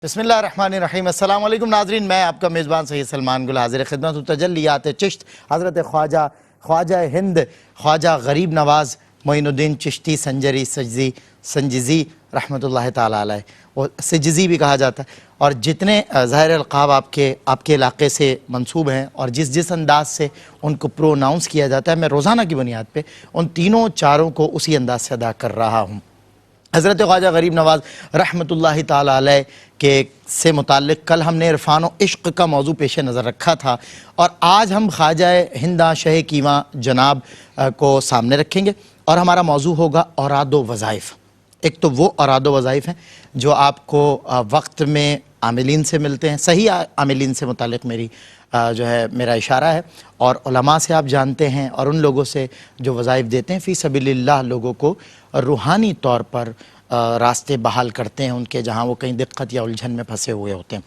بسم اللہ الرحمن الرحیم۔ السلام علیکم ناظرین، میں آپ کا میزبان سید سلمان گل حاضر خدمت ہوں۔ تجلیات چشت حضرت خواجہ ہند خواجہ غریب نواز معین الدین چشتی سنجزی رحمۃ اللہ تعالی علیہ، اور سجزی بھی کہا جاتا ہے، اور جتنے ظاہر القاب آپ کے علاقے سے منسوب ہیں اور جس انداز سے ان کو پروناؤنس کیا جاتا ہے، میں روزانہ کی بنیاد پہ ان تینوں چاروں کو اسی انداز سے ادا کر رہا ہوں۔ حضرت خواجہ غریب نواز رحمۃ اللہ تعالی علیہ کے سے متعلق کل ہم نے عرفان و عشق کا موضوع پیش نظر رکھا تھا، اور آج ہم خواجہ ہنداں شہ کیواں جناب کو سامنے رکھیں گے، اور ہمارا موضوع ہوگا اوراد و وظائف۔ ایک تو وہ اوراد و وظائف ہیں جو آپ کو وقت میں عاملین سے ملتے ہیں، صحیح عاملین سے متعلق میرا اشارہ ہے، اور علماء سے آپ جانتے ہیں، اور ان لوگوں سے جو وظائف دیتے ہیں فی سبیل اللہ، لوگوں کو روحانی طور پر راستے بحال کرتے ہیں ان کے، جہاں وہ کہیں دقت یا الجھن میں پھنسے ہوئے ہوتے ہیں۔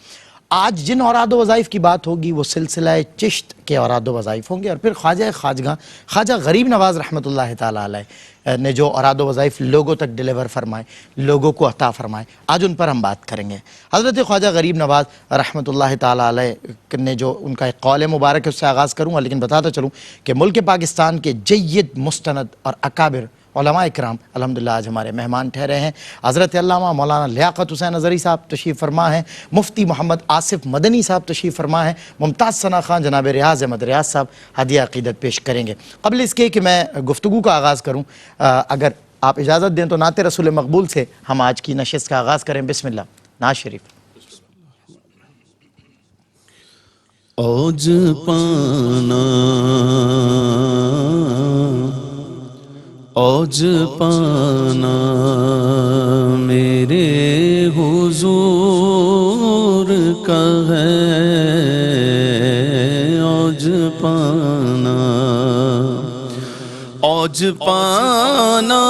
آج جن اوراد و وظائف کی بات ہوگی وہ سلسلہ چشت کے اوراد و وظائف ہوں گے، اور پھر خواجہ غریب نواز رحمۃ اللہ تعالی علیہ نے جو اوراد و وظائف لوگوں تک ڈیلیور فرمائے، لوگوں کو عطا فرمائے، آج ان پر ہم بات کریں گے۔ حضرت خواجہ غریب نواز رحمۃ اللہ تعالی علیہ نے جو ان کا ایک قول مبارک ہے اس سے آغاز کروں گا، لیکن بتاتا چلوں کہ ملک پاکستان کے جید مستند اور اکابر علماء اکرام الحمدللہ آج ہمارے مہمان ٹھہرے ہیں۔ حضرت علامہ مولانا لیاقت حسین ازہری صاحب تشریف فرما ہیں، مفتی محمد آصف مدنی صاحب تشریف فرما ہیں، ممتاز ثنا خان جناب ریاض احمد ریاض صاحب ہدیہ عقیدت پیش کریں گے۔ قبل اس کے کہ میں گفتگو کا آغاز کروں، اگر آپ اجازت دیں تو نعت رسول مقبول سے ہم آج کی نشست کا آغاز کریں۔ بسم اللہ، نعت شریف۔ اوج پانا اوج پانا میرے حضور کا ہے، اوج پانا اوج پانا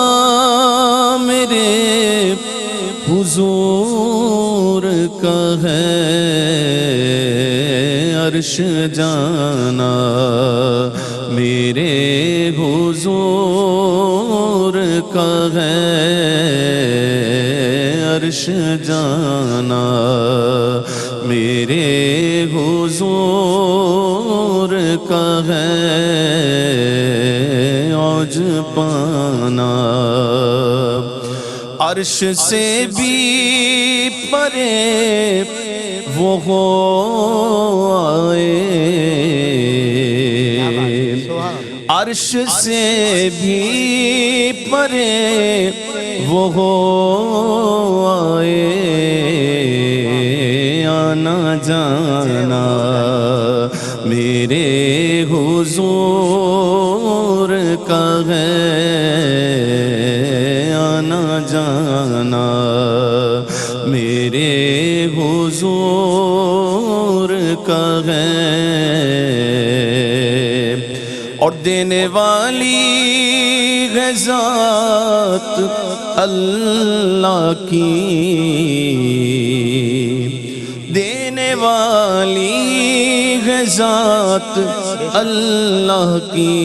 میرے حضور کا ہے، عرش جانا میرے حضور کا ہے، عرش جانا میرے حضور کا ہے، اوج پانا عرش سے بھی پرے وہ آئے، عرش سے بھی پرے وہ آئے، آنا جانا میرے حضور کا ہے، آنا جانا میرے حضور کا ہے، اور دینے والی ہے ذات اللہ کی، دینے والی ہے ذات اللہ کی،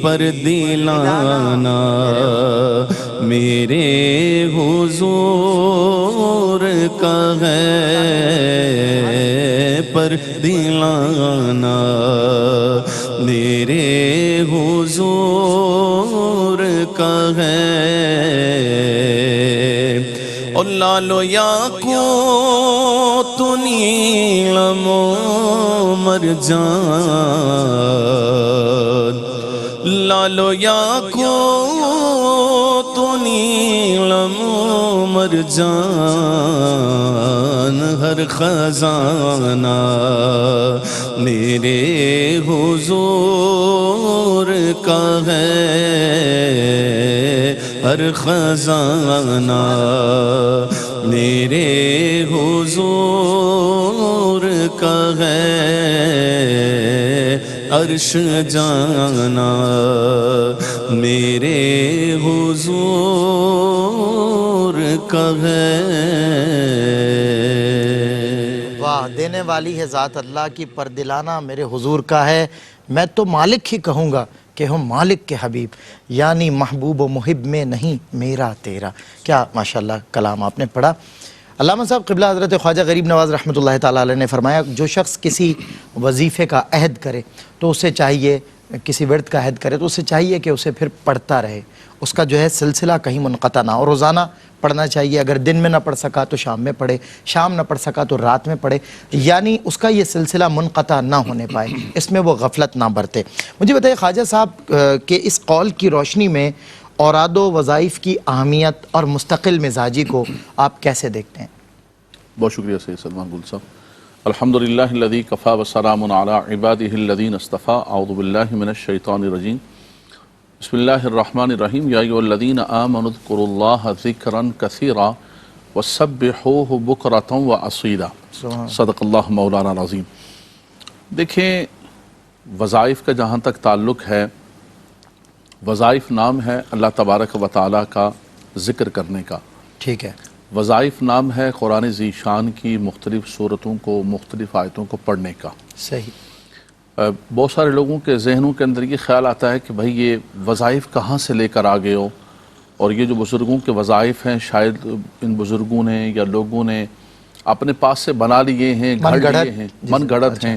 پر دلانا میرے حضور کا ہے، پر دلانا میرے حضور کا ہے، اور لالو یاقوت نیلم و مرجان، لالو یاقوت نیلم و مرجان، ہر خزانہ میرے حضور کا ہے، ہر خزانہ میرے حضور کا ہے، عرش جانا میرے حضور کا ہے۔ واہ، دینے والی ہے ذات اللہ کی، پر دلانا میرے حضور کا ہے، میں تو مالک ہی کہوں گا کہ ہوں مالک کے حبیب، یعنی محبوب و محب میں نہیں میرا تیرا۔ کیا ماشاءاللہ کلام آپ نے پڑھا۔ علامہ صاحب قبلہ حضرت خواجہ غریب نواز رحمۃ اللہ تعالیٰ علیہ نے فرمایا جو شخص کسی وظیفے کا عہد کرے تو اسے چاہیے، کسی ورد کا عہد کرے تو اسے چاہیے کہ اسے پھر پڑھتا رہے، اس کا جو ہے سلسلہ کہیں منقطع نہ ہو، روزانہ پڑھنا چاہیے، اگر دن میں نہ پڑھ سکا تو شام میں پڑھے، شام نہ پڑھ سکا تو رات میں پڑھے، یعنی اس کا یہ سلسلہ منقطع نہ ہونے پائے، اس میں وہ غفلت نہ برتے۔ مجھے بتائیے خواجہ صاحب کہ اس قول کی روشنی میں اوراد و وظائف کی اہمیت اور مستقل مزاجی کو آپ کیسے دیکھتے ہیں؟ بہت شکریہ سید سلمان گل صاحب۔ الحمدللہ الذی کفا وسلام علی عبادہ الذین اصطفیٰ، اعوذ باللہ من الشیطان الرجیم، بسم اللہ الرحمن الرحیم، یا ایھا الذین آمنوا اذکروا اللہ ذکرا کثیرا وسبحوہ بکرۃ واصیلا، صدق اللہ مولانا العظیم۔ دیکھیں وظائف کا جہاں تک تعلق ہے، وظائف نام ہے اللہ تبارک و تعالیٰ کا ذکر کرنے کا، ٹھیک ہے، وظائف نام ہے قرآن ذی شان کی مختلف صورتوں کو، مختلف آیتوں کو پڑھنے کا۔ صحیح۔ بہت سارے لوگوں کے ذہنوں کے اندر یہ خیال آتا ہے کہ بھائی یہ وظائف کہاں سے لے کر آ گئے ہو، اور یہ جو بزرگوں کے وظائف ہیں شاید ان بزرگوں نے یا لوگوں نے اپنے پاس سے بنا لیے ہیں، گھڑ لیے ہیں، من گھڑت ہیں،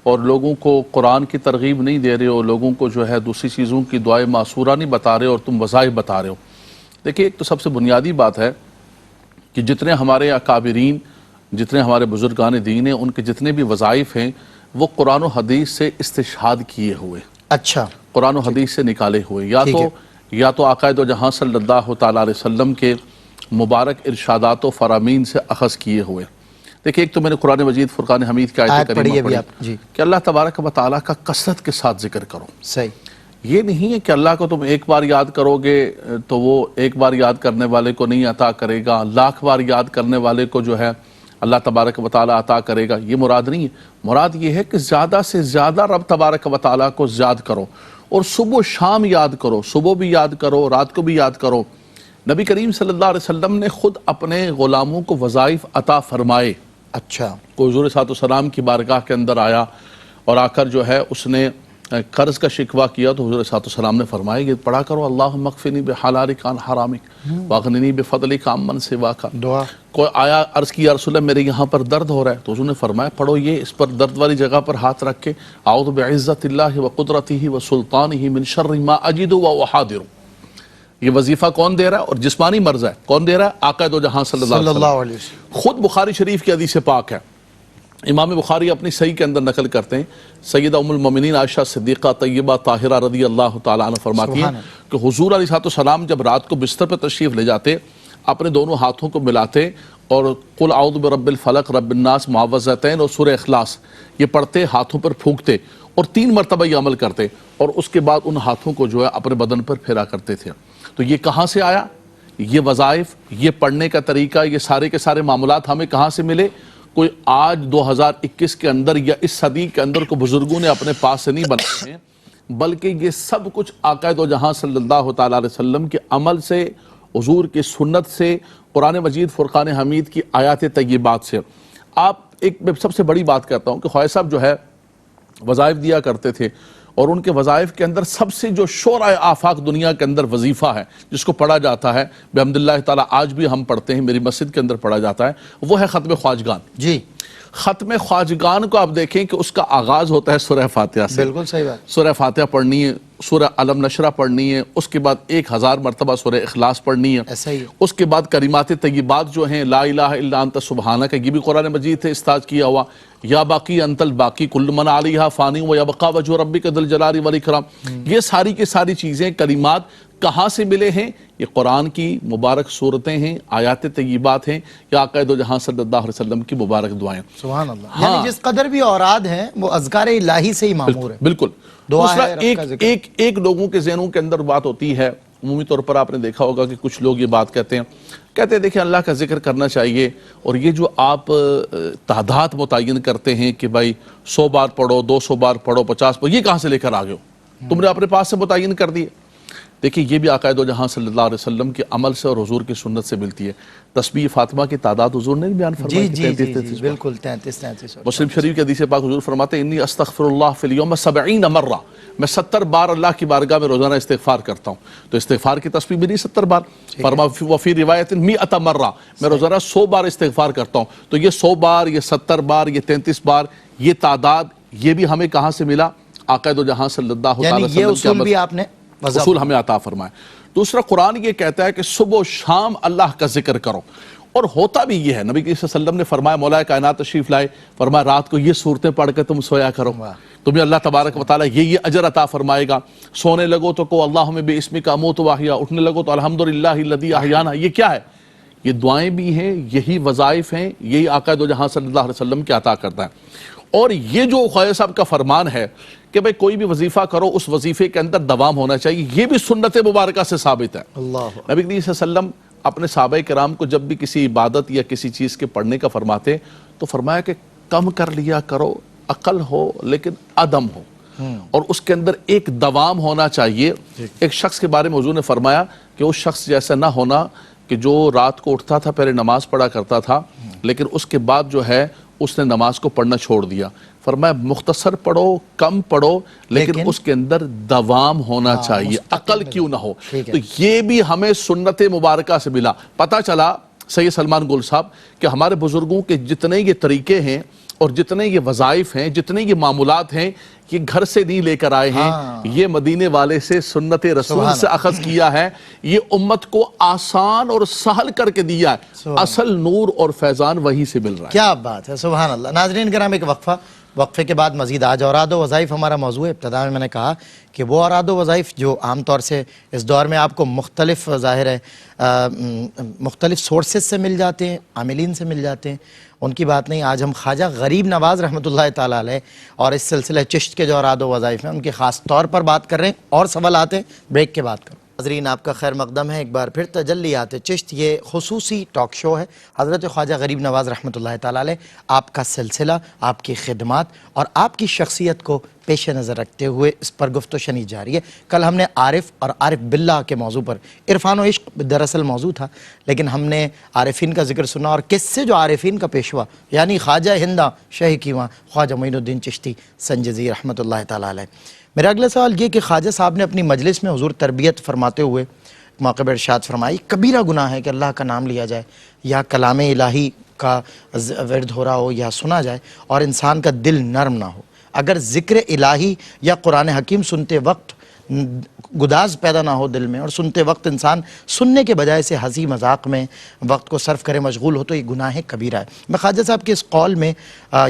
اور لوگوں کو قرآن کی ترغیب نہیں دے رہے ہو، لوگوں کو جو ہے دوسری چیزوں کی دعائیں معصورہ نہیں بتا رہے ہو اور تم وظائف بتا رہے ہو۔ دیکھیے ایک تو سب سے بنیادی بات ہے کہ جتنے ہمارے اکابرین، جتنے ہمارے بزرگان دین ہیں، ان کے جتنے بھی وظائف ہیں وہ قرآن و حدیث سے استشہاد کیے ہوئے، اچھا، قرآن و حدیث سے نکالے ہوئے، یا تو آقا دو جہاں صلی اللہ تعالیٰ علیہ وسلم کے مبارک ارشادات و فرامین سے اخذ کیے ہوئے۔ دیکھیں ایک تو میں نے قرآن مجید فرقان حمید کی آیت کریمہ پڑھی کہ اللہ تبارک و تعالیٰ کا کثرت کے ساتھ ذکر کرو۔ صحیح۔ یہ نہیں ہے کہ اللہ کو تم ایک بار یاد کرو گے تو وہ ایک بار یاد کرنے والے کو نہیں عطا کرے گا، لاکھ بار یاد کرنے والے کو جو ہے اللہ تبارک و تعالیٰ عطا کرے گا، یہ مراد نہیں ہے۔ مراد یہ ہے کہ زیادہ سے زیادہ رب تبارک و تعالیٰ کو یاد کرو، اور صبح و شام یاد کرو، صبح بھی یاد کرو، رات کو بھی یاد کرو۔ نبی کریم صلی اللہ علیہ وسلم نے خود اپنے غلاموں کو وظائف عطا فرمائے۔ اچھا، کوئی حضور صلی اللہ علیہ وسلم کی بارگاہ کے اندر آیا اور آ کر جو ہے اس نے قرض کا شکوہ کیا تو حضور صلی اللہ علیہ وسلم نے فرمایا یہ پڑھا کرو، اللہم اکفنی بحلالک عن حرامک واغننی بفضلک عمن سواک۔ دعا۔ کوئی آیا عرض کیا رسول اللہ میرے یہاں پر درد ہو رہا ہے تو حضور نے فرمایا پڑھو یہ، اس پر درد والی جگہ پر ہاتھ رکھ کے اعوذ بعزت اللہ وقدرتہ وسلطانہ من شر ما اجد واحاذر۔ یہ وظیفہ کون دے رہا ہے اور جسمانی مرض ہے کون دے رہا ہے؟ آقا دو جہاں صلی اللہ علیہ وسلم۔ خود بخاری شریف کی حدیث پاک ہے، امام بخاری اپنی صحیح کے اندر نقل کرتے ہیں، سیدہ ام المومنین عائشہ صدیقہ طیبہ طاہرہ رضی اللہ تعالیٰ عنہ فرماتی ہیں کہ حضور علیہ السلام جب رات کو بستر پہ تشریف لے جاتے، اپنے دونوں ہاتھوں کو ملاتے اور قل اعوذ برب الفلق رب الناس معوذتین اور سورہ اخلاص یہ پڑھتے، ہاتھوں پر پھونکتے اور 3 مرتبہ یہ عمل کرتے، اور اس کے بعد ان ہاتھوں کو جو ہے اپنے بدن پر پھیرا کرتے تھے۔ تو یہ کہاں سے آیا؟ یہ وظائف، یہ پڑھنے کا طریقہ، یہ سارے کے سارے معاملات ہمیں کہاں سے ملے؟ کوئی آج 2021 کے اندر یا اس صدی کے اندر کو بزرگوں نے اپنے پاس سے نہیں بنائے ہیں، بلکہ یہ سب کچھ آقا دو جہاں صلی اللہ تعالیٰ علیہ وسلم کے عمل سے، حضور کی سنت سے، قرآن مجید فرقان حمید کی آیات طیبات سے۔ آپ ایک میں سب سے بڑی بات کہتا ہوں کہ خواجہ صاحب جو ہے وظائف دیا کرتے تھے، اور ان کے وظائف کے اندر سب سے جو شورائے آفاق دنیا کے اندر وظیفہ ہے جس کو پڑھا جاتا ہے بحمداللہ تعالیٰ آج بھی ہم پڑھتے ہیں، میری مسجد کے اندر پڑھا جاتا ہے، وہ ہے ختم خواجگان۔ جی، ختم خواجگان کو آپ دیکھیں کہ اس کا آغاز ہوتا ہے سورہ فاتحہ سے۔ بالکل صحیح بات۔ سورہ فاتحہ پڑھنی ہے، سورہ علم نشرہ پڑھنی ہے، اس کے بعد 1000 مرتبہ سورہ اخلاص پڑھنی ہے، ایسا ہی ہے۔ اس کے بعد کلمات طیبات جو ہیں لا الہ الا انت سبحانک، یہ بھی قرآن مجید سے استعاذ کیا ہوا، یا باقی انت الباقی کل من علیہا فانی ویبقی وجہ ربک ذو الجلال والاکرام، یہ ساری کی ساری چیزیں کلمات کہاں سے ملے ہیں؟ یہ قرآن کی مبارک صورتیں ہیں، آیات طیبات ہیں، یا آقا دو جہاں صلی اللہ علیہ وسلم کی مبارک دعائیں۔ سبحان اللہ، یعنی جس قدر بھی اوراد ہیں وہ اذکار الہی سے ہی معمور ہے۔ بالکل۔ دوسرا ایک لوگوں کے ذہنوں کے اندر بات ہوتی ہے، عمومی طور پر آپ نے دیکھا ہوگا کہ کچھ لوگ یہ بات کہتے ہیں دیکھیں اللہ کا ذکر کرنا چاہیے، اور یہ جو آپ تعداد متعین کرتے ہیں کہ بھائی 100 بار پڑھو، 200 بار پڑھو، 50 بار، یہ کہاں سے لے کر آ گئے ہو؟ تم نے اپنے پاس سے متعین کر دیے۔ دیکھیے یہ بھی آقا دو جہاں صلی اللہ علیہ وسلم کے عمل سے اور حضور کی سنت سے ملتی ہے. تسبیح فاطمہ کی تعداد حضور نے بیان فرمائی جی کہ جی 33 جی بالکل 33 مسلم شریف کی حدیث پاک حضور فرماتے ہیں انی استغفر اللہ فی اليوم 70 مرہ، میں 70 بار اللہ کی بارگاہ میں روزانہ استغفار کرتا ہوں. تو استغفار کی تسبیح بھی نہیں 70 بار. فرما وفی روایت 100 مرہ، میں روزانہ 100 بار استغفار کرتا ہوں. تو یہ 100 بار، یہ 70 بار، یہ 33 بار، یہ تعداد یہ بھی ہمیں کہاں سے ملا؟ آقا دو جہاں صلی اللہ علیہ وسلم یہ اصول بھی آپ نے اصول ہمیں عطا فرمائے. دوسرا قرآن یہ کہتا ہے کہ صبح و شام اللہ کا ذکر کرو، اور ہوتا بھی یہ ہے. نبی صلی اللہ علیہ وسلم نے فرمایا، مولا کائنات تشریف لائے، فرمایا رات کو یہ صورتیں پڑھ کر تم سویا کرو، تمہیں اللہ تبارک و تعالیٰ یہ اجر عطا فرمائے گا. سونے لگو تو کو اللہم باسمک اموت واحیا، اٹھنے لگو تو الحمدللہ الذی احیانا. یہ کیا ہے؟ یہ دعائیں بھی ہیں، یہی وظائف ہیں، یہی آقا دو جہاں صلی اللہ علیہ وسلم کے عطا کرتا ہے. اور یہ جو خواجہ صاحب کا فرمان ہے کہ بھئی کوئی بھی وظیفہ کرو، اس وظیفے کے اندر دوام ہونا چاہیے، یہ بھی سنت مبارکہ سے ثابت ہے. اللہ نبی کریم صلی اللہ علیہ وسلم اپنے صحابہ کرام کو جب بھی کسی عبادت یا کسی چیز کے پڑھنے کا فرماتے تو فرمایا کہ کم کر لیا کرو، عقل ہو لیکن عدم ہو، اور اس کے اندر ایک دوام ہونا چاہیے. ایک شخص کے بارے میں حضور نے فرمایا کہ وہ شخص جیسا نہ ہونا کہ جو رات کو اٹھتا تھا، پہلے نماز پڑھا کرتا تھا، لیکن اس کے بعد جو ہے اس نے نماز کو پڑھنا چھوڑ دیا. فرمایا مختصر پڑھو، کم پڑھو، لیکن اس کے اندر دوام ہونا چاہیے، عقل کیوں نہ ہو. تو یہ بھی ہمیں سنت مبارکہ سے ملا. پتہ چلا سید سلمان گل صاحب کہ ہمارے بزرگوں کے جتنے یہ طریقے ہیں اور جتنے یہ وظائف ہیں، جتنے یہ معمولات ہیں، یہ گھر سے نہیں لے کر آئے ہیں، یہ مدینے والے سے سنت رسول سے اخذ کیا ہے. یہ امت کو آسان اور سہل کر کے دیا ہے. اصل نور اور فیضان وہی سے مل رہا ہے. کیا بات ہے، سبحان اللہ. ناظرین کرام ایک وقفے کے بعد مزید آج اوراد و وظائف ہمارا موضوع ہے. ابتدا میں نے کہا کہ وہ اوراد و وظائف جو عام طور سے اس دور میں آپ کو مختلف ظاہر ہے مختلف سورسز سے مل جاتے ہیں، عاملین سے مل جاتے ہیں، ان کی بات نہیں. آج ہم خواجہ غریب نواز رحمۃ اللہ تعالیٰ علیہ اور اس سلسلہ چشت کے جو اوراد و وظائف ہیں ان کے خاص طور پر بات کر رہے ہیں، اور سوالات ہیں، بریک کے بعد کروں. ناظرین آپ کا خیر مقدم ہے ایک بار پھر تجلیات چشت. یہ خصوصی ٹاک شو ہے. حضرت خواجہ غریب نواز رحمۃ اللہ تعالیٰ علیہ آپ کا سلسلہ، آپ کی خدمات اور آپ کی شخصیت کو پیش نظر رکھتے ہوئے اس پر گفت و شنید جاری ہے. کل ہم نے عارف اور عارف باللہ کے موضوع پر، عرفان و عشق دراصل موضوع تھا، لیکن ہم نے عارفین کا ذکر سنا اور کس سے جو عارفین کا پیشوا یعنی خواجہ ہندہ شاہ کیواں خواجہ معین الدین چشتی سنجزی رحمۃ اللہ تعالیٰ علیہ. میرا اگلا سوال یہ کہ خواجہ صاحب نے اپنی مجلس میں حضور تربیت فرماتے ہوئے موقع پر ارشاد فرمائی کبیرہ گناہ ہے کہ اللہ کا نام لیا جائے یا کلام الہی کا ورد ہو رہا ہو یا سنا جائے اور انسان کا دل نرم نہ ہو. اگر ذکر الہی یا قرآن حکیم سنتے وقت گداز پیدا نہ ہو دل میں اور سنتے وقت انسان سننے کے بجائے سے ہنسی مذاق میں وقت کو صرف کرے، مشغول ہو، تو یہ گناہ کبیرہ ہے. میں خواجہ صاحب کے اس قول میں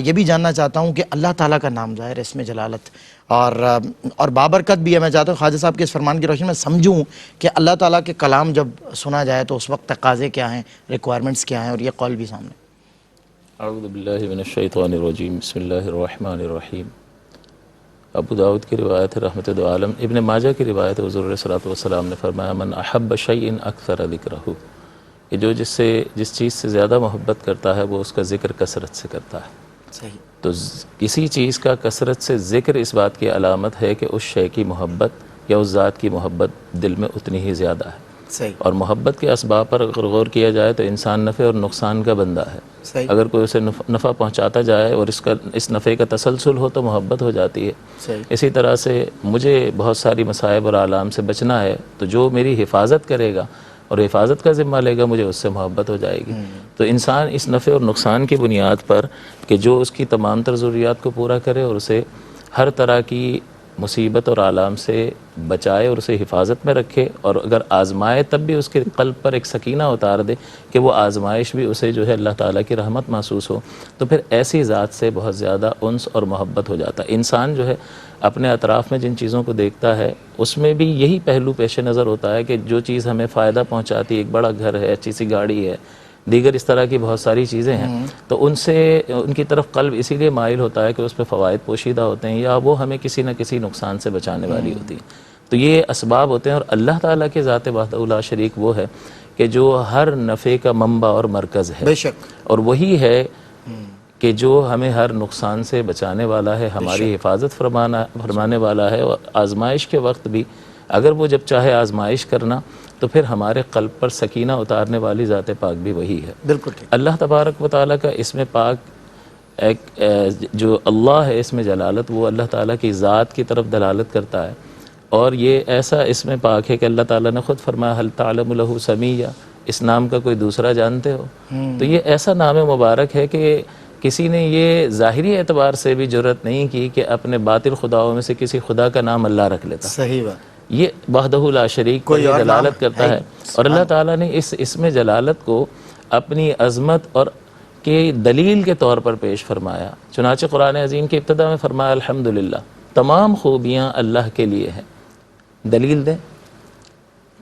یہ بھی جاننا چاہتا ہوں کہ اللہ تعالیٰ کا نام ظاہر ہے، اس میں جلالت اور بابرکت بھی ہے. میں چاہتا ہوں خواجہ صاحب کے اس فرمان کی روشنی میں سمجھوں کہ اللہ تعالیٰ کے کلام جب سنا جائے تو اس وقت تقاضے کیا ہیں، ریکوائرمنٹس کیا ہیں، اور یہ قول بھی سامنے. اعوذ باللہ من الشیطان الرجیم، بسم اللہ الرحمن الرحیم. ابو داؤد کی روایت ہے رحمت دو عالم. ابن ماجہ کی روایت ہے حضور علیہ الصلوۃ والسلام نے فرمایا من احب شیء اکثر ذکرہ، کہ جو جس چیز سے زیادہ محبت کرتا ہے وہ اس کا ذکر کثرت سے کرتا ہے. صحیح. تو کسی چیز کا کثرت سے ذکر اس بات کی علامت ہے کہ اس شے کی محبت یا اس ذات کی محبت دل میں اتنی ہی زیادہ ہے. صحیح. اور محبت کے اسباب پر اگر غور کیا جائے تو انسان نفع اور نقصان کا بندہ ہے. صحیح. اگر کوئی اسے نفع پہنچاتا جائے اور اس نفع کا تسلسل ہو تو محبت ہو جاتی ہے. صحیح. اسی طرح سے مجھے بہت ساری مصائب اور آلام سے بچنا ہے تو جو میری حفاظت کرے گا اور حفاظت کا ذمہ لے گا مجھے اس سے محبت ہو جائے گی. تو انسان اس نفع اور نقصان کی بنیاد پر کہ جو اس کی تمام تر ضروریات کو پورا کرے اور اسے ہر طرح کی مصیبت اور آلام سے بچائے اور اسے حفاظت میں رکھے، اور اگر آزمائے تب بھی اس کے قلب پر ایک سکینہ اتار دے کہ وہ آزمائش بھی اسے جو ہے اللہ تعالیٰ کی رحمت محسوس ہو، تو پھر ایسی ذات سے بہت زیادہ انس اور محبت ہو جاتا ہے. انسان جو ہے اپنے اطراف میں جن چیزوں کو دیکھتا ہے اس میں بھی یہی پہلو پیش نظر ہوتا ہے کہ جو چیز ہمیں فائدہ پہنچاتی ہے، ایک بڑا گھر ہے، اچھی سی گاڑی ہے، دیگر اس طرح کی بہت ساری چیزیں ہیں، تو ان کی طرف قلب اسی لیے مائل ہوتا ہے کہ اس پہ فوائد پوشیدہ ہوتے ہیں یا وہ ہمیں کسی نہ کسی نقصان سے بچانے والی ہوتی ہیں. تو یہ اسباب ہوتے ہیں. اور اللہ تعالیٰ کے ذات وحدہ لا شریک وہ ہے کہ جو ہر نفع کا منبع اور مرکز ہے، بے شک، اور وہی ہے کہ جو ہمیں ہر نقصان سے بچانے والا ہے، ہماری حفاظت فرمانے والا ہے، اور آزمائش کے وقت بھی اگر وہ جب چاہے آزمائش کرنا تو پھر ہمارے قلب پر سکینہ اتارنے والی ذات پاک بھی وہی ہے. بالکل ٹھیک. اللہ تبارک و تعالیٰ کا اسم پاک ایک جو اللہ ہے اسم جلالت، وہ اللہ تعالیٰ کی ذات کی طرف دلالت کرتا ہے، اور یہ ایسا اسم پاک ہے کہ اللہ تعالیٰ نے خود فرمایا هل تعلم له سمیہ، اس نام کا کوئی دوسرا جانتے ہو؟ تو یہ ایسا نام مبارک ہے کہ کسی نے یہ ظاہری اعتبار سے بھی جرأت نہیں کی کہ اپنے باطل خداؤں میں سے کسی خدا کا نام اللہ رکھ لیتا. صحیح بات. یہ وحدہ لا شریک کو یہ دلالت کرتا ہے، اور اللہ تعالیٰ نے اس اسم جلالت کو اپنی عظمت اور کے دلیل کے طور پر پیش فرمایا. چنانچہ قرآن عظیم کی ابتدا میں فرمایا الحمدللہ، تمام خوبیاں اللہ کے لیے ہیں. دلیل دیں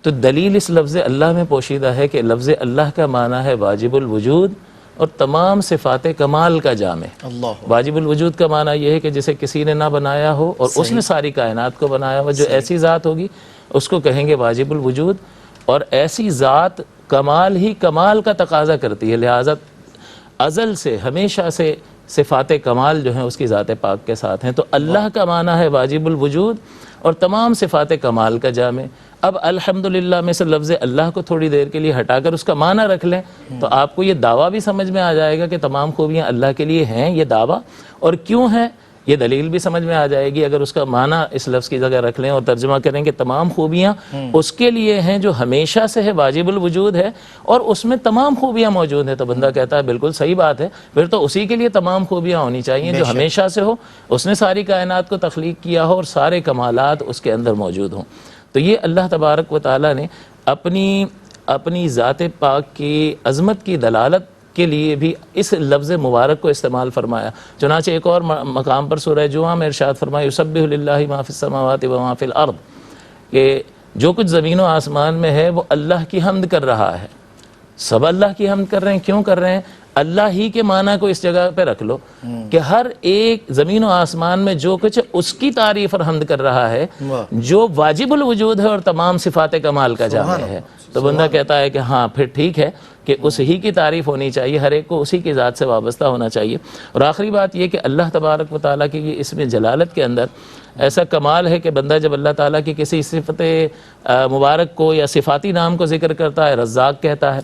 تو دلیل اس لفظ اللہ میں پوشیدہ ہے کہ لفظ اللہ کا معنی ہے واجب الوجود اور تمام صفات کمال کا جامع. اللہ. واجب الوجود کا معنی یہ ہے کہ جسے کسی نے نہ بنایا ہو اور اس نے ساری کائنات کو بنایا ہو، جو ایسی ذات ہوگی اس کو کہیں گے واجب الوجود، اور ایسی ذات کمال ہی کمال کا تقاضا کرتی ہے، لہٰذا ازل سے ہمیشہ سے صفات کمال جو ہیں اس کی ذات پاک کے ساتھ ہیں. تو اللہ کا معنی ہے واجب الوجود اور تمام صفات کمال کا جامع. اب الحمدللہ میں سے لفظ اللہ کو تھوڑی دیر کے لیے ہٹا کر اس کا معنی رکھ لیں تو آپ کو یہ دعویٰ بھی سمجھ میں آ جائے گا کہ تمام خوبیاں اللہ کے لیے ہیں. یہ دعویٰ اور کیوں ہے یہ دلیل بھی سمجھ میں آ جائے گی اگر اس کا معنی اس لفظ کی جگہ رکھ لیں اور ترجمہ کریں کہ تمام خوبیاں اس کے لیے ہیں جو ہمیشہ سے ہے، واجب الوجود ہے اور اس میں تمام خوبیاں موجود ہیں. تو بندہ کہتا ہے بالکل صحیح بات ہے، پھر تو اسی کے لیے تمام خوبیاں ہونی چاہیے جو ہمیشہ سے ہو، اس نے ساری کائنات کو تخلیق کیا ہو اور سارے کمالات اس کے اندر موجود ہوں. تو یہ اللہ تبارک و تعالیٰ نے اپنی ذات پاک کی عظمت کی دلالت کے لیے بھی اس لفظ مبارک کو استعمال فرمایا. چنانچہ ایک اور مقام پر سورہ جمعہ میں ارشاد فرمایا یسبح للہ ما فی السماوات و ما فی الارض، کہ جو کچھ زمین و آسمان میں ہے وہ اللہ کی حمد کر رہا ہے. سب اللہ کی حمد کر رہے ہیں. کیوں کر رہے ہیں؟ اللہ ہی کے معنی کو اس جگہ پہ رکھ لو کہ ہر ایک زمین و آسمان میں جو کچھ اس کی تعریف اور حمد کر رہا ہے جو واجب الوجود ہے اور تمام صفات کمال کا جامع ہے. تو بندہ کہتا ہے کہ ہاں پھر ٹھیک ہے کہ اس ہی کی تعریف ہونی چاہیے، ہر ایک کو اسی کی ذات سے وابستہ ہونا چاہیے. اور آخری بات یہ کہ اللہ تبارک و تعالیٰ کی یہ اسم جلالت کے اندر ایسا کمال ہے کہ بندہ جب اللہ تعالیٰ کی کسی صفت مبارک کو یا صفاتی نام کو ذکر کرتا ہے رزاق کہتا ہے.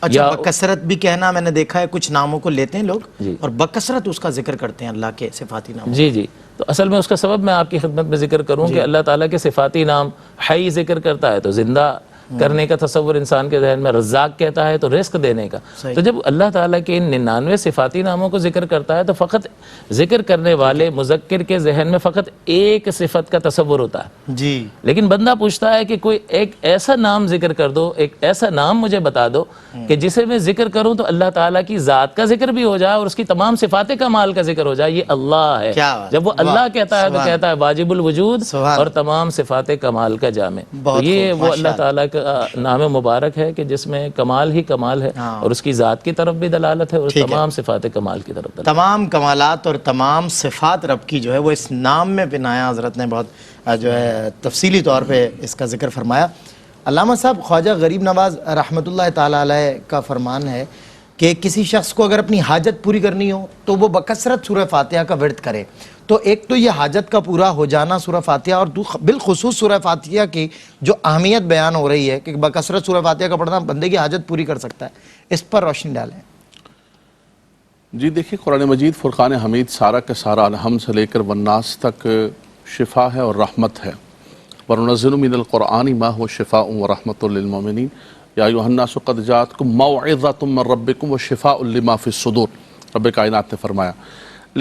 اچھا بکثرت بھی کہنا میں نے دیکھا ہے، کچھ ناموں کو لیتے ہیں لوگ اور بکثرت اس کا ذکر کرتے ہیں اللہ کے صفاتی نام. جی تو اصل میں اس کا سبب میں آپ کی خدمت میں ذکر کروں کہ اللہ تعالیٰ کے صفاتی نام حی ذکر کرتا ہے تو زندہ کرنے کا تصور انسان کے ذہن میں، رزاق کہتا ہے تو رزق دینے کا. تو جب اللہ تعالیٰ کے ان 99 صفاتی ناموں کو ذکر کرتا ہے تو فقط ذکر کرنے والے مذکر کے ذہن میں فقط ایک صفت کا تصور ہوتا ہے. جی لیکن بندہ پوچھتا ہے کہ کوئی ایک ایسا نام ذکر کر دو، ایک ایسا نام مجھے بتا دو کہ جسے میں ذکر کروں تو اللہ تعالیٰ کی ذات کا ذکر بھی ہو جائے اور اس کی تمام صفات کمال کا ذکر ہو جائے. یہ اللہ ہے. جب وہ اللہ کہتا ہے تو کہتا ہے واجب الوجود اور تمام صفات کمال کا جامع. تو یہ وہ اللہ تعالیٰ کا نام مبارک ہے کہ جس میں کمال ہی کمال ہے اور اس کی ذات کی طرف بھی دلالت ہے اور تمام صفات کمال کی طرف دلالت. تمام کمالات اور تمام صفات رب کی جو ہے وہ اس نام میں بنایا. حضرت نے بہت جو ہے تفصیلی طور پہ اس کا ذکر فرمایا. علامہ صاحب خواجہ غریب نواز رحمۃ اللہ تعالیٰ علیہ کا فرمان ہے کہ کسی شخص کو اگر اپنی حاجت پوری کرنی ہو تو وہ بکثرت سورہ فاتحہ کا ورد کرے. تو ایک تو یہ حاجت کا پورا ہو جانا سورہ فاتحہ، اور بالخصوص سورہ فاتحہ کی جو اہمیت بیان ہو رہی ہے کہ بکثرت سورہ فاتحہ کا پڑھنا بندے کی حاجت پوری کر سکتا ہے، اس پر روشنی ڈالیں. جی دیکھیے قرآن مجید فرقان حمید سارا کا سارا الحمد سے لے کر والناس تک شفا ہے اور رحمت ہے. وَنُنَزِّلُ مِنَ الْقُرْآنِ مَا هُوَ شِفَاءٌ وَرَحْمَةٌ لِّلْمُؤْمِنِينَ يَا أَيُّهَا النَّاسُ قَدْ جَاءَتْكُم مَّوْعِظَةٌ مِّن رَّبِّكُمْ وَشِفَاءٌ لِّمَا فِي الصُّدُورِ رب کائنات نے فرمایا.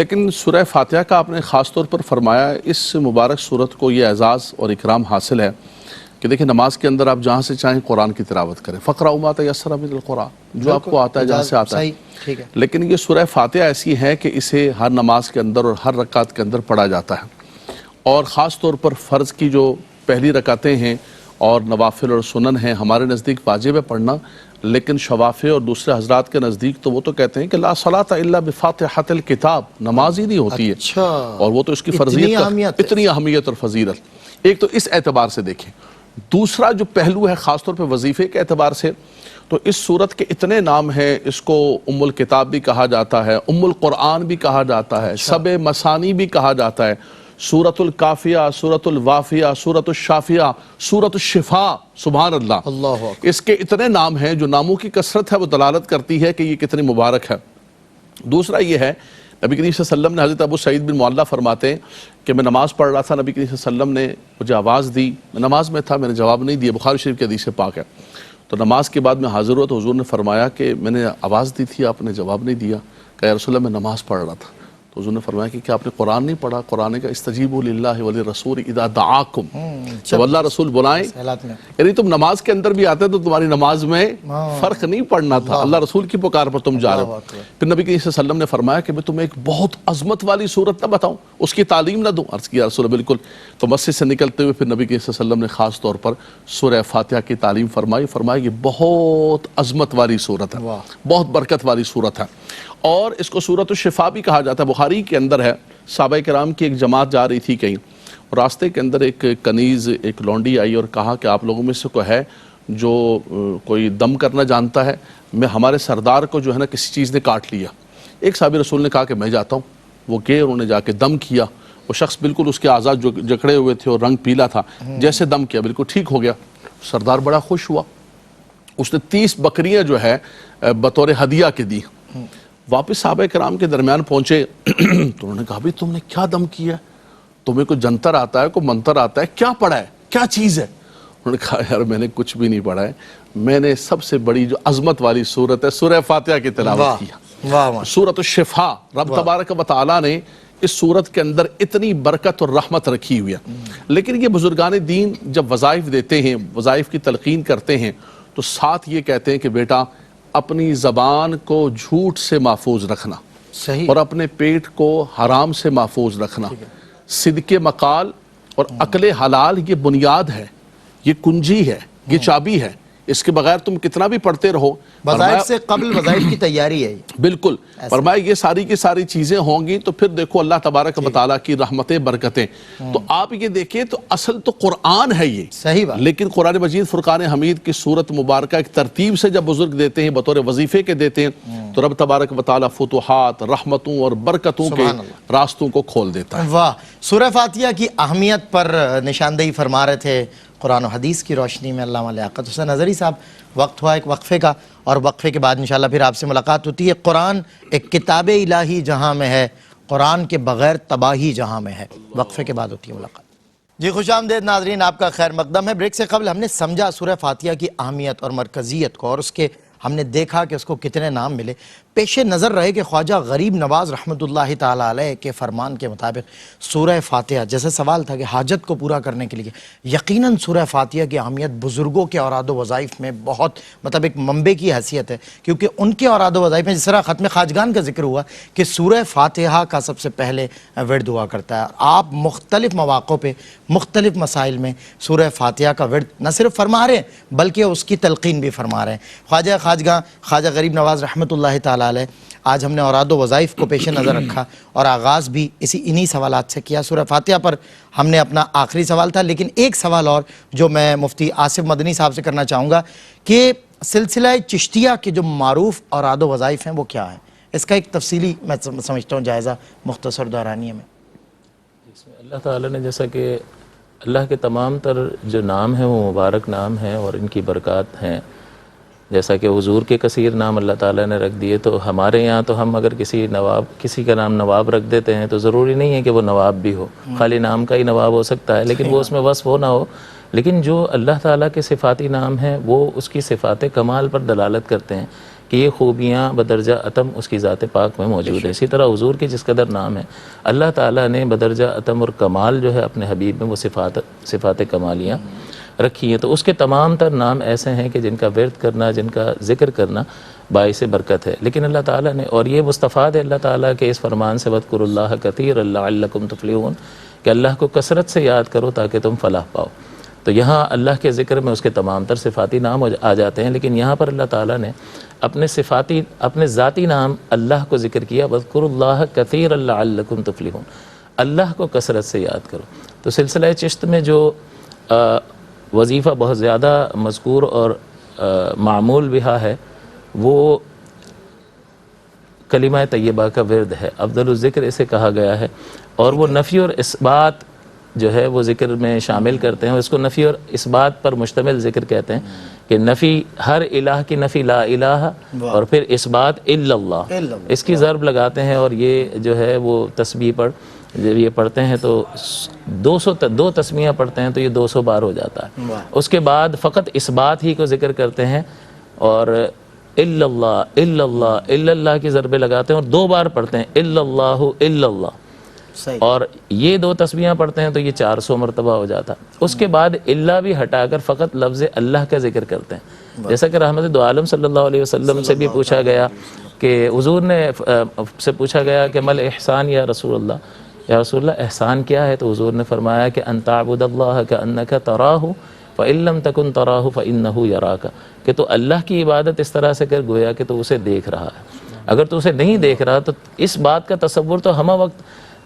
لیکن سورہ فاتحہ کا آپ نے خاص طور پر فرمایا، اس مبارک صورت کو یہ اعزاز اور اکرام حاصل ہے کہ دیکھیں نماز کے اندر آپ جہاں سے چاہیں قرآن کی تلاوت کریں. فَقْرَأُوا مَا تَيَسَّرَ مِنَ الْقُرْآنِ، جو آپ کو آتا ہے جہاں سے آتا ہے. لیکن یہ سورہ فاتحہ ایسی ہے کہ اسے ہر نماز کے اندر اور ہر رکعت کے اندر پڑھا جاتا ہے، اور خاص طور پر فرض کی جو پہلی رکعتیں ہیں اور نوافل اور سنن ہیں ہمارے نزدیک واجب ہے پڑھنا، لیکن شوافع اور دوسرے حضرات کے نزدیک تو وہ تو کہتے ہیں کہ لا صلاۃ الا بفاتحۃ الکتاب، نماز ہی نہیں ہوتی ہے. اور وہ تو اس کی فرضیت اتنی اہمیت اور فضیلت. ایک تو اس اعتبار سے دیکھیں. دوسرا جو پہلو ہے خاص طور پہ وظیفے کے اعتبار سے، تو اس صورت کے اتنے نام ہیں. اس کو ام الکتاب بھی کہا جاتا ہے، ام القرآن بھی کہا جاتا ہے، سب مثانی بھی کہا جاتا ہے. سورۃ الکافیہ، سورۃ الوافیہ، سورۃ الشافیہ، سورۃ الشفا، سبحان اللہ، اللہ اکبر۔ اس کے اتنے نام ہیں، جو ناموں کی کثرت ہے وہ دلالت کرتی ہے کہ یہ کتنی مبارک ہے۔ دوسرا یہ ہے، نبی کریم صلی اللہ علیہ وسلم نے، حضرت ابو سعید بن معلہ فرماتے ہیں کہ میں نماز پڑھ رہا تھا، نبی کریم صلی اللہ علیہ وسلم نے مجھے آواز دی، میں نماز میں تھا، میں نے جواب نہیں دیا، بخاری شریف کی حدیث پاک ہے۔ تو نماز کے بعد میں حاضر ہوا تو حضور نے فرمایا کہ میں نے آواز دی تھی، آپ نے جواب نہیں دیا۔ کہ یا رسول اللہ میں نماز پڑھ رہا تھا۔ تو حضور نے فرمایا کہ کیا آپ نے قرآن نہیں پڑھا؟ قرآن کا استجیبوا للہ وللرسول اذا دعاکم، جب اللہ رسول بلائیں، حالات میں یعنی تم نماز کے اندر بھی آتے تو تمہاری نماز میں فرق نہیں پڑنا تھا، اللہ رسول کی پکار پر تم جا رہے ہو۔ پھر نبی کریم صلی اللہ علیہ وسلم نے فرمایا کہ میں تمہیں ایک بہت عظمت والی صورت نہ بتاؤں، اس کی تعلیم نہ دوں؟ عرض کیا رسول اللہ بالکل۔ تو مسجد سے نکلتے ہوئے پھر نبی کریم صلی اللہ علیہ وسلم نے خاص طور پر سورہ فاتحہ کی تعلیم فرمائی، فرمایا یہ بہت عظمت والی صورت ہے، بہت برکت والی صورت ہے، اور اس کو سورۃ الشفا بھی کہا جاتا ہے۔ بخاری کے اندر ہے، صحابہ کرام کی ایک جماعت جا رہی تھی کہیں، راستے کے اندر ایک کنیز، ایک لونڈی آئی اور کہا کہ آپ لوگوں میں سے کوئی ہے جو کوئی دم کرنا جانتا ہے؟ میں ہمارے سردار کو جو ہے نا کسی چیز نے کاٹ لیا۔ ایک صحابی رسول نے کہا کہ میں جاتا ہوں، وہ گئے، انہوں نے جا کے دم کیا، وہ شخص بالکل اس کے اعضاء جو جکڑے ہوئے تھے اور رنگ پیلا تھا، جیسے دم کیا بالکل ٹھیک ہو گیا۔ سردار بڑا خوش ہوا، اس نے 30 بکریاں جو ہے بطور ہدیہ کے دی۔ واپس صحابہ کرام کے درمیان پہنچے تو انہوں نے کہا بھی تم نے کیا دم کیا ہے؟ تمہیں کوئی جنتر آتا ہے، کوئی منتر آتا ہے، کیا پڑھا ہے، کیا چیز ہے؟ انہوں نے کہا یار میں نے کچھ بھی نہیں پڑھا ہے، میں نے سب سے بڑی جو عظمت والی صورت ہے سورہ فاتحہ کی تلاوت کی ہے، سورۃ الشفا۔ رب تبارک و تعالیٰ نے اس صورت کے اندر اتنی برکت اور رحمت رکھی ہوئی ہے۔ لیکن یہ بزرگان دین جب وظائف دیتے ہیں، وظائف کی تلقین کرتے ہیں، تو ساتھ یہ کہتے ہیں کہ بیٹا اپنی زبان کو جھوٹ سے محفوظ رکھنا، صحیح، اور اپنے پیٹ کو حرام سے محفوظ رکھنا، صدق مقال اور عقل حلال یہ بنیاد ہے، یہ کنجی ہے، یہ چابی ہے، اس کے بغیر تم کتنا بھی پڑھتے رہو۔ وظائف سے قبل وظائف کی تیاری ہے۔ بالکل، فرمایا یہ ساری کی ساری چیزیں ہوں گی تو پھر دیکھو اللہ تبارک و تعالیٰ کی رحمتیں، برکتیں۔ تو آپ یہ دیکھیں تو اصل تو قرآن ہے یہ، صحیح بات، لیکن قرآن مجید فرقان حمید کی صورت مبارکہ ایک ترتیب سے جب بزرگ دیتے ہیں، بطور وظیفے کے دیتے ہیں، تو رب تبارک و تعالیٰ فتوحات، رحمتوں اور برکتوں کے راستوں کو کھول دیتا ہے۔ واہ، سورہ فاتحہ کی اہمیت پر نشاندہی فرما رہے تھے قرآن و حدیث کی روشنی میں علامہ لیاقت حسین اظہری صاحب۔ وقت ہوا ایک وقفے کا، اور وقفے کے بعد انشاءاللہ پھر آپ سے ملاقات ہوتی ہے۔ قرآن ایک کتاب الہی جہاں میں ہے، قرآن کے بغیر تباہی جہاں میں ہے۔ وقفے کے بعد ہوتی ہے ملاقات۔ جی خوش آمدید ناظرین، آپ کا خیر مقدم ہے۔ بریک سے قبل ہم نے سمجھا سورہ فاتحہ کی اہمیت اور مرکزیت کو، اور اس کے ہم نے دیکھا کہ اس کو کتنے نام ملے۔ پیش نظر رہے کہ خواجہ غریب نواز رحمۃ اللہ تعالیٰ علیہ کے فرمان کے مطابق سورہ فاتحہ، جیسے سوال تھا کہ حاجت کو پورا کرنے کے لیے یقیناً سورہ فاتحہ کی اہمیت بزرگوں کے اوراد و وظائف میں بہت ایک منبع کی حیثیت ہے، کیونکہ ان کے اوراد و وظائف میں جس طرح ختم خواجگان کا ذکر ہوا کہ سورہ فاتحہ کا سب سے پہلے ورد ہوا کرتا ہے۔ آپ مختلف مواقع پہ مختلف مسائل میں سورہ فاتحہ کا ورد نہ صرف فرما رہے ہیں بلکہ اس کی تلقین بھی فرما رہے ہیں۔ خواجہ خواجگاں خواجہ غریب نواز رحمۃ اللہ تعالیٰ علیہ، آج ہم نے اوراد و وظائف کو پیش نظر رکھا اور آغاز بھی انہی سوالات سے کیا۔ سورہ فاتحہ پر ہم نے اپنا آخری سوال تھا، لیکن ایک سوال اور جو میں مفتی آصف مدنی صاحب سے کرنا چاہوں گا کہ سلسلہ چشتیہ کے جو معروف اوراد و وظائف ہیں وہ کیا ہیں؟ اس کا ایک تفصیلی میں سمجھتا ہوں جائزہ مختصر دورانیے میں۔ اللہ تعالیٰ نے جیسا کہ اللہ کے تمام تر جو نام ہیں وہ مبارک نام ہیں اور ان کی برکات ہیں، جیسا کہ حضور کے کثیر نام اللہ تعالیٰ نے رکھ دیے، تو ہمارے یہاں تو ہم اگر کسی کا نام نواب رکھ دیتے ہیں تو ضروری نہیں ہے کہ وہ نواب بھی ہو، خالی نام کا ہی نواب ہو سکتا ہے، لیکن وہ اس میں وصف ہو نہ ہو۔ لیکن جو اللہ تعالیٰ کے صفاتی نام ہیں وہ اس کی صفات کمال پر دلالت کرتے ہیں کہ یہ خوبیاں بدرجہ اتم اس کی ذات پاک میں موجود ہے۔ اسی طرح حضور کے جس قدر نام ہے، اللہ تعالیٰ نے بدرجہ اتم اور کمال جو ہے اپنے حبیب میں وہ صفات کمالیاں رکھی ہیں۔ تو اس کے تمام تر نام ایسے ہیں کہ جن کا ورد کرنا، جن کا ذکر کرنا باعث برکت ہے۔ لیکن اللہ تعالیٰ نے، اور یہ مستفاد ہے اللہ تعالیٰ کے اس فرمان سے، وَاذْكُرُوا اللَّهَ كَثِيرًا لَعَلَّكُمْ تُفْلِحُونَ، کہ اللہ کو کثرت سے یاد کرو تاکہ تم فلاح پاؤ۔ تو یہاں اللہ کے ذکر میں اس کے تمام تر صفاتی نام آ جاتے ہیں، لیکن یہاں پر اللہ تعالیٰ نے اپنے ذاتی نام اللہ کو ذکر کیا، وَاذْكُرُوا اللَّهَ كَثِيرًا لَعَلَّكُمْ تُفْلِحُونَ، اللہ کو کثرت سے یاد کرو۔ تو سلسلہ چشت میں جو وظیفہ بہت زیادہ مذکور اور معمول بہا ہے وہ کلمہ طیبہ کا ورد ہے، افضل الذکر اسے کہا گیا ہے، اور وہ نفی اور اثبات جو ہے وہ ذکر میں شامل کرتے ہیں، اس کو نفی اور اثبات پر مشتمل ذکر کہتے ہیں کہ نفی ہر الہ کی نفی لا الہ، اور پھر اثبات الا اللہ، اس کی ضرب لگاتے ہیں، اور یہ جو ہے وہ تسبیح پر جب یہ پڑھتے ہیں تو 202 تسمیہ پڑھتے ہیں تو یہ 200 بار ہو جاتا ہے۔ اس کے بعد فقط اثبات ہی کو ذکر کرتے ہیں اور الا اللہ الا اللہ الا اللہ کی ضربیں لگاتے ہیں اور 2 بار پڑھتے ہیں الا اللہ الا اللہ، اور یہ 2 تسبیحاں پڑھتے ہیں تو یہ 400 مرتبہ ہو جاتا ہے۔ اس کے بعد اللہ بھی ہٹا کر فقط لفظ اللہ کا ذکر کرتے ہیں، جیسا کہ رحمت دو عالم صلی اللہ علیہ وسلم سے بھی پوچھا گیا کہ حضور نے سے پوچھا گیا کہ مل احسان یا رسول اللہ، یا رسول اللہ احسان کیا ہے؟ تو حضور نے فرمایا کہ ان تعبد اللہ کأنک تراہ فإن لم تکن تراہ فإنہ یراک، کہ تو اللہ کی عبادت اس طرح سے کر گویا کہ تو اسے دیکھ رہا ہے، اگر تو اسے نہیں دیکھ رہا تو اس بات کا تصور تو ہمہ وقت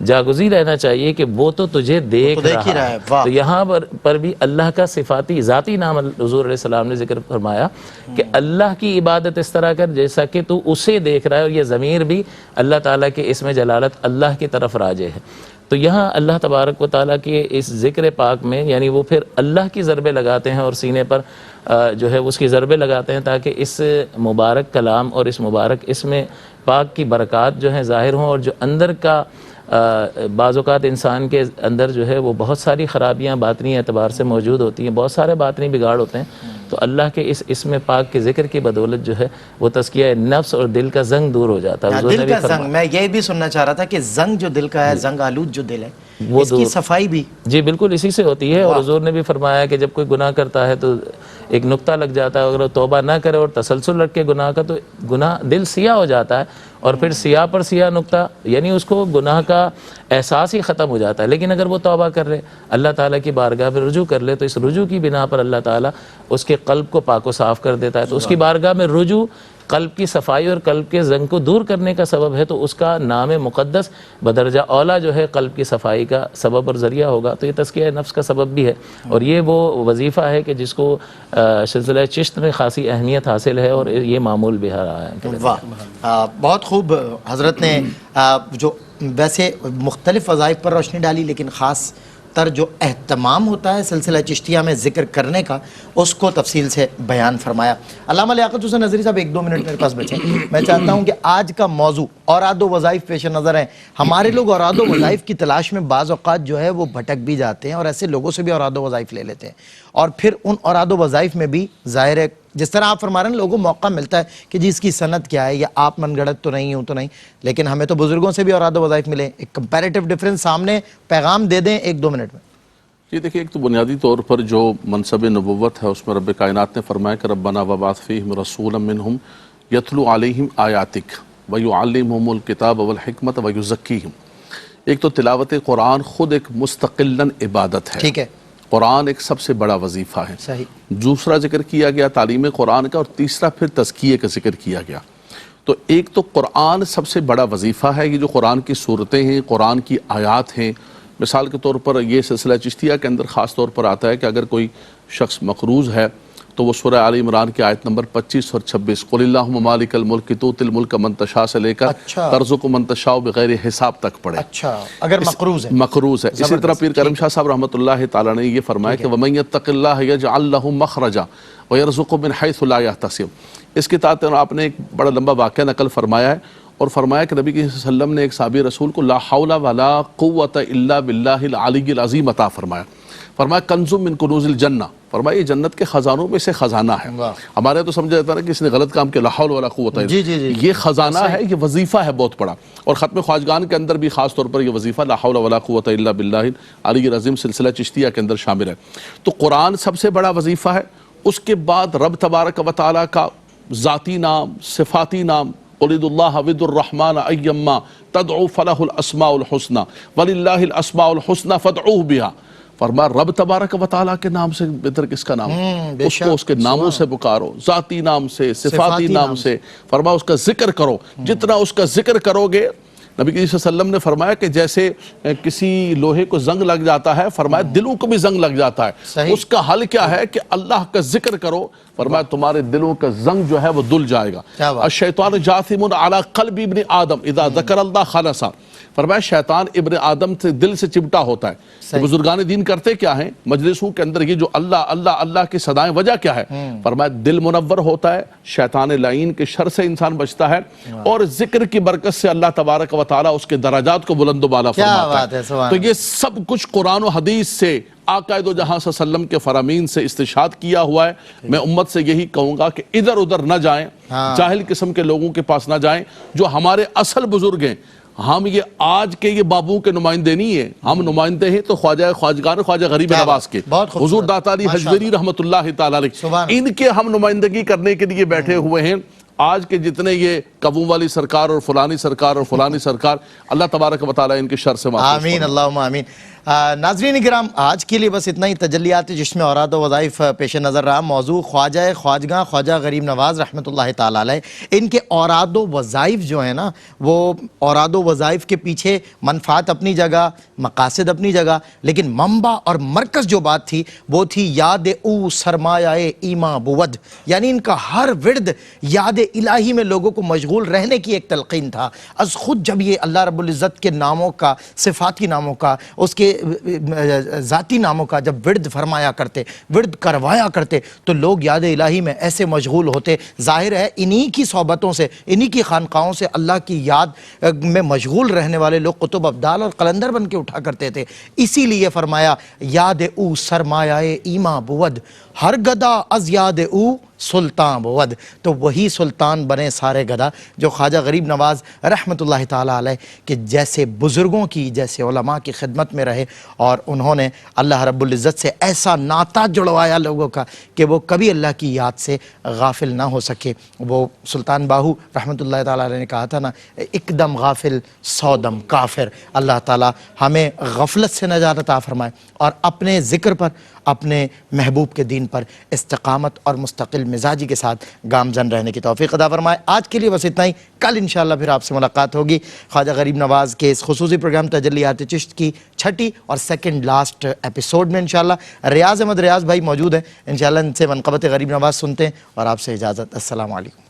جاگزی رہنا چاہیے کہ وہ تو تجھے دیکھ رہا ہے۔ تو یہاں پر بھی اللہ کا صفاتی ذاتی نام حضور علیہ السلام نے ذکر فرمایا کہ اللہ کی عبادت اس طرح کر جیسا کہ تو اسے دیکھ رہا ہے، اور یہ ضمیر بھی اللہ تعالیٰ کے اسم جلالت اللہ کی طرف راجع ہے۔ تو یہاں اللہ تبارک و تعالیٰ کے اس ذکر پاک میں یعنی وہ پھر اللہ کی ضربیں لگاتے ہیں اور سینے پر جو ہے اس کی ضربیں لگاتے ہیں تاکہ اس مبارک کلام اور اس مبارک اسم پاک کی برکات جو ہیں ظاہر ہوں، اور جو اندر کا بعض اوقات انسان کے اندر جو ہے وہ بہت ساری خرابیاں باطنی اعتبار سے موجود ہوتی ہیں، بہت سارے باطنی بگاڑ ہوتے ہیں، تو اللہ کے اس اسم پاک کے ذکر کی بدولت جو ہے وہ تزکیہ نفس اور دل کا زنگ دور ہو جاتا ہے۔ دل کا زنگ، میں یہ بھی سننا چاہ رہا تھا کہ زنگ جو دل کا ہے، زنگ آلود جو دل ہے، اس کی صفائی بھی جی بالکل اسی سے ہوتی ہے، اور حضور نے بھی فرمایا کہ جب کوئی گناہ کرتا ہے تو ایک نقطہ لگ جاتا ہے، اگر وہ توبہ نہ کرے اور تسلسل رکھ کے گناہ کا تو گناہ دل سیاہ ہو جاتا ہے، اور پھر سیاہ پر سیاہ نقطہ یعنی اس کو گناہ کا احساس ہی ختم ہو جاتا ہے۔ لیکن اگر وہ توبہ کر لے، اللہ تعالیٰ کی بارگاہ میں رجوع کر لے، تو اس رجوع کی بنا پر اللہ تعالیٰ اس کے قلب کو پاک و صاف کر دیتا ہے۔ تو اس کی بارگاہ میں رجوع قلب کی صفائی اور قلب کے زنگ کو دور کرنے کا سبب ہے، تو اس کا نام مقدس بدرجہ اولا جو ہے قلب کی صفائی کا سبب اور ذریعہ ہوگا، تو یہ تزکیہ نفس کا سبب بھی ہے، اور یہ وہ وظیفہ ہے کہ جس کو سلسلہ چشت میں خاصی اہمیت حاصل ہے اور یہ معمول بھی رہا ہے۔ واہ، بہت خوب حضرت نے جو ویسے مختلف وظائف پر روشنی ڈالی، لیکن خاص تر جو اہتمام ہوتا ہے سلسلہ چشتیہ میں ذکر کرنے کا اس کو تفصیل سے بیان فرمایا۔ علامہ لیاقت حسین نظری صاحب 1-2 منٹ میرے پاس بچیں، میں چاہتا ہوں کہ آج کا موضوع اوراد و وظائف پیش نظر ہیں۔ ہمارے لوگ اوراد و وظائف کی تلاش میں بعض اوقات جو ہے وہ بھٹک بھی جاتے ہیں اور ایسے لوگوں سے بھی اوراد و وظائف لے لیتے ہیں، اور پھر ان اوراد و وظائف میں بھی ظاہر ہے جس طرح آپ فرما رہے ہیں لوگوں کو موقع ملتا ہے کہ جی اس کی سند کیا ہے، یا آپ من گڑت تو نہیں ہوں تو نہیں، لیکن ہمیں تو بزرگوں سے بھی اوراد و وظائف ملے۔ ایک کمپیریٹیو ڈیفرنس سامنے پیغام دے دیں 1-2 منٹ میں۔ یہ دیکھیں، ایک تو بنیادی طور پر جو منصب نبوت ہے اس میں رب کائنات نے فرمایا کہ ربنا وبعث فیہم رسولا منہم یتلو علیہم آیاتک ویعلمہم الکتاب والحکمت ویزکیہم۔ ایک تو تلاوت قرآن خود ایک مستقلاً عبادت ہے، ٹھیک ہے، قرآن ایک سب سے بڑا وظیفہ ہے۔ صحیح۔ دوسرا ذکر کیا گیا تعلیم قرآن کا، اور تیسرا پھر تزکیے کا ذکر کیا گیا۔ تو ایک تو قرآن سب سے بڑا وظیفہ ہے، یہ جو قرآن کی صورتیں ہیں، قرآن کی آیات ہیں۔ مثال کے طور پر یہ سلسلہ چشتیہ کے اندر خاص طور پر آتا ہے کہ اگر کوئی شخص مقروض ہے تو وہ سورہ آل عمران کی آیت نمبر 25 اور 26 قل اللہم مالک الملک تؤتی الملک من تشاء سے لے کر ترزق من تشاء بغیر حساب تک پڑھے۔ اچھا، اگر مقروض ہے۔ اسی طرح پیر کرم شاہ صاحب رحمۃ اللہ تعالیٰ نے یہ فرمایا کہ وَمَن يَتَّقِ اللَّهَ يَجْعَل لَّهُ مَخْرَجًا وَيَرْزُقْهُ مِنْ حَيْثُ لَا يَحْتَسِبُ۔ اس کے تحت آپ نے ایک بڑا لمبا واقعہ نقل فرمایا ہے، اور فرمایا کہ نبی صلی اللہ علیہ وسلم نے ایک صحابی رسول کو لا حول ولا قوت الا باللہ العلی العظیم عطا فرمایا۔ فرمایا کنز من کنوز الجنہ، فرمایا یہ جنت کے خزانوں میں سے خزانہ ہے۔ ہمارے تو سمجھا جاتا ہے کہ کسی نے غلط کام کیا، لا حول ولا قوت الا باللہ، یہ خزانہ ہے، یہ وظیفہ ہے بہت بڑا، اور ختم خواجگان کے اندر بھی خاص طور پر یہ وظیفہ لا حول ولا قوت الا باللہ العلی العظیم سلسلہ چشتیہ کے اندر شامل ہے۔ تو قرآن سب سے بڑا وظیفہ ہے، اس کے بعد رب تبارک و تعالیٰ کا ذاتی نام، صفاتی نام، قل ادعوا اللہ ود الرحمن ایما تدعوا فلہ الاسماء الحسنی وللہ الاسماء الحسنی فادعوہ بہا۔ فرمایا رب تبارک و تعالیٰ کے نام سے بہتر کس کا نام، اس کو اس کے ناموں سے پکارو، ذاتی نام سے، صفاتی نام سے، فرمایا اس کا ذکر کرو، جتنا اس کا ذکر کرو گے۔ نبی صلی اللہ علیہ وسلم نے فرمایا کہ جیسے کسی لوہے کو زنگ لگ جاتا ہے، فرمایا دلوں کو بھی زنگ لگ جاتا ہے، اس کا حل کیا ہے کہ اللہ کا ذکر کرو، فرمایا تمہارے دلوں کا زنگ جو ہے وہ دل جائے گا. کیا بات. الشیطان جاثم علی قلب ابن آدم اذا ذکر اللہ خلصا. فرمایا شیطان ابن آدم سے دل سے چمٹا ہوتا ہے. تو بزرگان دین کرتے کیا ہیں مجلسوں کے اندر یہ جو اللہ اللہ اللہ کی صدائیں وجہ کیا ہے؟ فرمایا دل منور ہوتا ہے, شیطان لعین کے شر سے انسان بچتا ہے, اور ذکر کی برکت سے اللہ تبارک و تعالیٰ اس کے درجات کو بلند و بالا فرماتا ہے. تو یہ سب کچھ قرآن و حدیث سے آقا دو جہاں صلی اللہ علیہ وسلم کے فرامین سے استشہاد کیا ہوا ہے. میں امت سے یہی کہوں گا کہ ادھر ادھر نہ جائیں, جاہل قسم کے لوگوں کے پاس نہ جائیں. جو ہمارے اصل بزرگ ہیں, ہم یہ آج کے یہ بابوں کے نمائندے نہیں ہیں, ہم نمائندے ہیں تو خواجہ خواجگان خواجہ غریب نواز کے, حضور داتا علی حجویری رحمت اللہ تعالی علیہ, ان کے ہم نمائندگی کرنے کے لیے بیٹھے ہوئے ہیں. آج کے جتنے یہ کبوں والی سرکار اور فلانی سرکار اور فلانی سرکار, اللہ تبارک و تعالی ان کے شر سے محفوظ آمین اللہم آمین. ناظرین کرام, آج کے لیے بس اتنا ہی. تجلیات جس میں اوراد و وظائف پیش نظر رہا. موضوع خواجہ خواجگاں خواجہ غریب نواز رحمۃ اللہ تعالی علیہ. ان کے اوراد و وظائف جو ہیں نا, وہ اوراد و وظائف کے پیچھے منفعت اپنی جگہ, مقاصد اپنی جگہ, لیکن منبع اور مرکز جو بات تھی وہ تھی یاد او سرمایہ ایمان بود. یعنی ان کا ہر ورد یاد الہی میں لوگوں کو مشغول رہنے کی ایک تلقین تھا. از خود جب یہ اللہ رب العزت کے ناموں کا, صفاتی ناموں کا, اس کے ذاتی ناموں کا جب ورد فرمایا کرتے, ورد کروایا کرتے, تو لوگ یاد الہی میں ایسے مشغول ہوتے. ظاہر ہے انہی کی صحبتوں سے, انہی کی خانقاہوں سے اللہ کی یاد میں مشغول رہنے والے لوگ قطب ابدال اور قلندر بن کے اٹھا کرتے تھے. اسی لیے فرمایا یاد او سرمایہ ایمان بود, ہر گدا از یاد او سلطان بود. تو وہی سلطان بنے سارے گدا جو خواجہ غریب نواز رحمۃ اللہ تعالی علیہ کے جیسے بزرگوں کی, جیسے علماء کی خدمت میں رہے, اور انہوں نے اللہ رب العزت سے ایسا ناطہ جڑوایا لوگوں کا کہ وہ کبھی اللہ کی یاد سے غافل نہ ہو سکے. وہ سلطان باہو رحمۃ اللہ تعالی علیہ نے کہا تھا نا, ایک دم غافل سو دم کافر. اللہ تعالی ہمیں غفلت سے نجات عطا فرمائے اور اپنے ذکر پر, اپنے محبوب کے دین پر استقامت اور مستقل مزاجی کے ساتھ گامزن رہنے کی توفیق عطا فرمائے. آج کے لیے بس اتنا ہی. کل انشاءاللہ پھر آپ سے ملاقات ہوگی خواجہ غریب نواز کے اس خصوصی پروگرام تجلیات چشت کی چھٹی اور سیکنڈ لاسٹ ایپیسوڈ میں. انشاءاللہ ریاض احمد ریاض بھائی موجود ہیں, انشاءاللہ ان سے منقبت غریب نواز سنتے ہیں, اور آپ سے اجازت. السلام علیکم.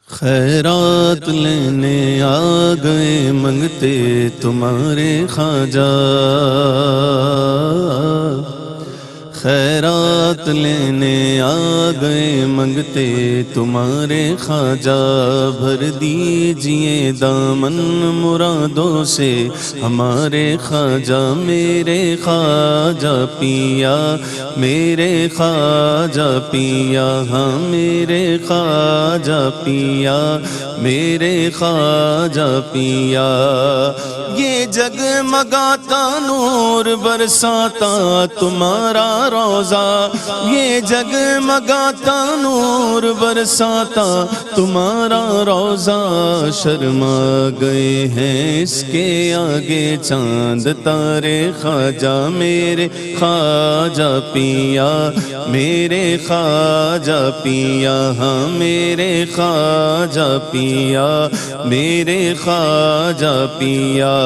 خیرات لینے آ گئے منگتے تمہارے خواجہ, خیرات لینے آ گئے منگتے تمہارے خواجہ. بھر دیجئے دامن مرادوں سے ہمارے خواجہ. میرے خواجہ پیا, میرے خواجہ پیا, ہاں میرے خواجہ پیا, میرے خواجہ پیا. یہ جگمگاتا نور برساتا تمہارا روزہ, یہ جگمگاتا نور برساتا تمہارا روزہ. شرما گئے ہیں اس کے آگے چاند تارے خواجہ. میرے خواجہ پیا, میرے خواجہ پیا, ہاں میرے خواجہ پیا, میرے خواجہ پیا.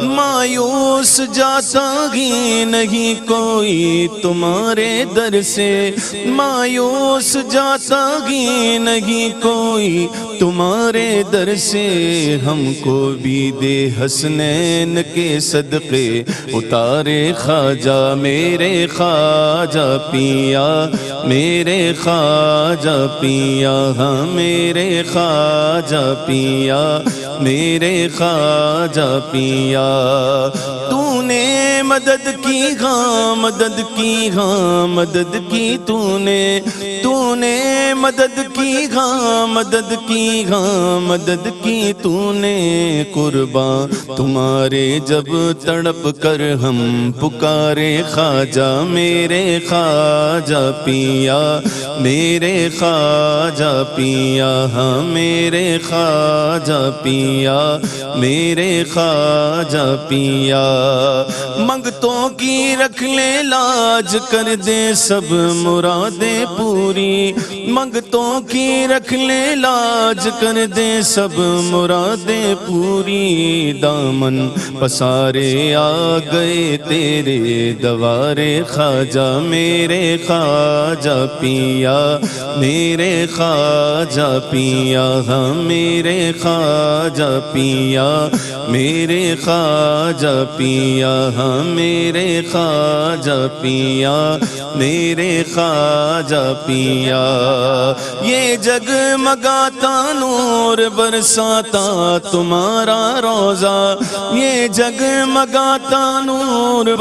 مایوس جاتا ہی نہیں کوئی تمہارے در سے, مایوس جاتا ہی نہیں کوئی تمہارے در سے. ہم کو بھی دے حسنین کے صدقے اتارے خواجہ. میرے خواجہ پیا, میرے خواجہ پیا, ہاں میرے خواجہ پیا, میرے خواجہ پیا. تو نے مدد کی ہاں مدد کی, ہاں مدد کی تو نے مدد کی ہاں مدد کی, ہاں مدد کی تو نے. قربان تمہارے جب تڑپ کر ہم پکارے خواجہ. میرے خواجہ پیا, میرے خواجہ پیا, ہاں میرے خواجہ پیا, میرے خواجہ پیا. منگتوں کی رکھ لے لاج, کر دے سب مرادیں پوری. منگتوں کی رکھ لے لاج کر دے سب مرادیں پوری دامن پسارے آ گئے تیرے دوارے خواجہ میرے خواجہ پیا میرے خواجہ پیا ہاں میرے خواجہ پیا میرے خواجہ پیا ہاں میرے خواجہ پیا میرے خواجہ پیا یہ جگمگاتا نور برساتا تمہارا روزہ یہ جگمگاتا نور